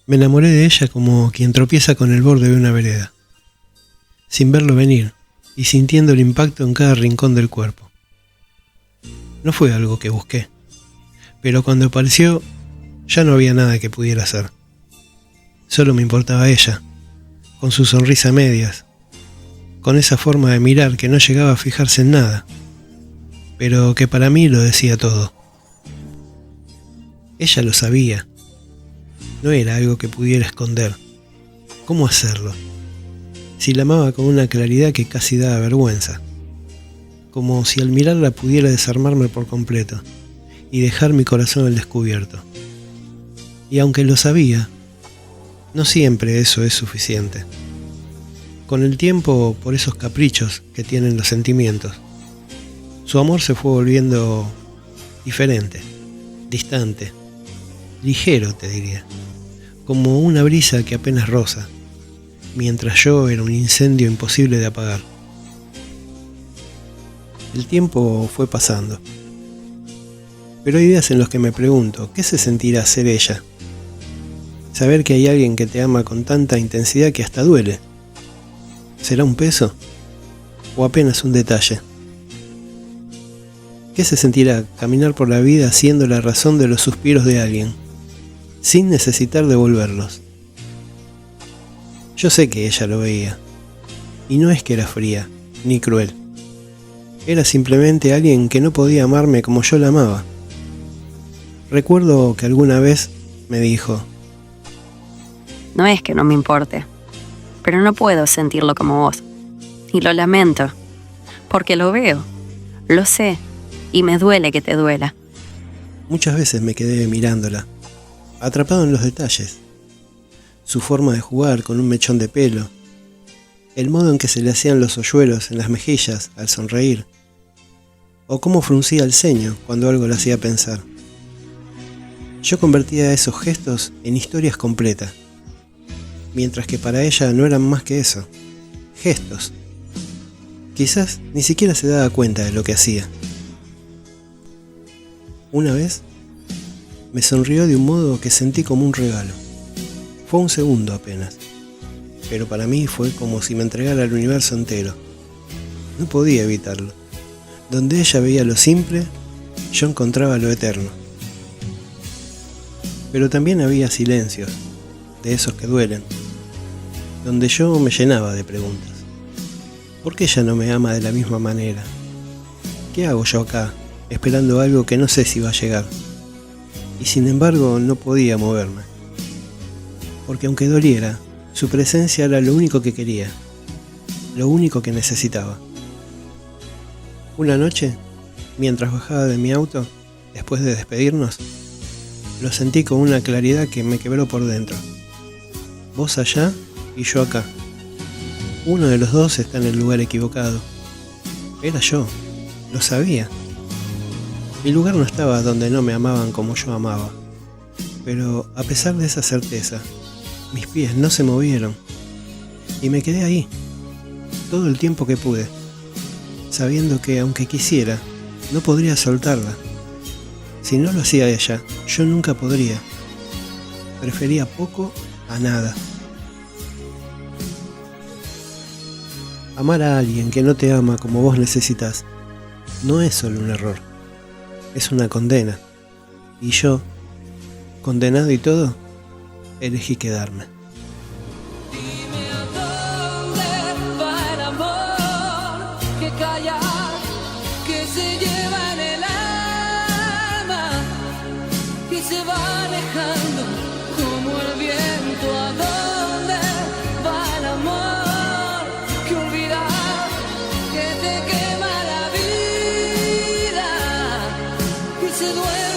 Me enamoré de ella como quien tropieza con el borde de una vereda, sin verlo venir y sintiendo el impacto en cada rincón del cuerpo. No fue algo que busqué, pero cuando apareció ya no había nada que pudiera hacer. Solo me importaba ella, con su sonrisa a medias, con esa forma de mirar que no llegaba a fijarse en nada, pero que para mí lo decía todo. Ella lo sabía. No era algo que pudiera esconder. ¿Cómo hacerlo? Si la amaba con una claridad que casi daba vergüenza. Como si al mirarla pudiera desarmarme por completo y dejar mi corazón al descubierto. Y aunque lo sabía, no siempre eso es suficiente. Con el tiempo, por esos caprichos que tienen los sentimientos, su amor se fue volviendo diferente, distante, ligero te diría, como una brisa que apenas roza, mientras yo era un incendio imposible de apagar. El tiempo fue pasando, pero hay días en los que me pregunto, ¿qué se sentirá ser ella? Saber que hay alguien que te ama con tanta intensidad que hasta duele. ¿Será un peso? ¿O apenas un detalle? ¿Qué se sentirá caminar por la vida siendo la razón de los suspiros de alguien, sin necesitar devolverlos? Yo sé que ella lo veía, y no es que era fría, ni cruel. Era simplemente alguien que no podía amarme como yo la amaba. Recuerdo que alguna vez me dijo: No es que no me importe, pero no puedo sentirlo como vos. Y lo lamento, porque lo veo, lo sé, y me duele que te duela. Muchas veces me quedé mirándola, atrapado en los detalles. Su forma de jugar con un mechón de pelo, el modo en que se le hacían los hoyuelos en las mejillas al sonreír, o cómo fruncía el ceño cuando algo la hacía pensar. Yo convertía esos gestos en historias completas, mientras que para ella no eran más que eso, gestos. Quizás ni siquiera se daba cuenta de lo que hacía. Una vez me sonrió de un modo que sentí como un regalo. Fue un segundo apenas, pero para mí fue como si me entregara el universo entero. No podía evitarlo. Donde ella veía lo simple, yo encontraba lo eterno. Pero también había silencios, de esos que duelen, donde yo me llenaba de preguntas. ¿Por qué ella no me ama de la misma manera? ¿Qué hago yo acá, esperando algo que no sé si va a llegar? Y sin embargo no podía moverme. Porque aunque doliera, su presencia era lo único que quería, lo único que necesitaba. Una noche, mientras bajaba de mi auto, después de despedirnos, lo sentí con una claridad que me quebró por dentro. Vos allá y yo acá. Uno de los dos está en el lugar equivocado. Era yo, lo sabía. Mi lugar no estaba donde no me amaban como yo amaba. Pero a pesar de esa certeza, mis pies no se movieron. Y me quedé ahí, todo el tiempo que pude, sabiendo que aunque quisiera, no podría soltarla. Si no lo hacía ella, yo nunca podría. Prefería poco a nada. Amar a alguien que no te ama como vos necesitas no es solo un error, es una condena. Y yo, condenado y todo, elegí quedarme. Dime a dónde va el amor que calla, que se lleva en el alma y se va alejando como el viento. ¿A dónde va el amor que olvidar, que te quema la vida y se duerme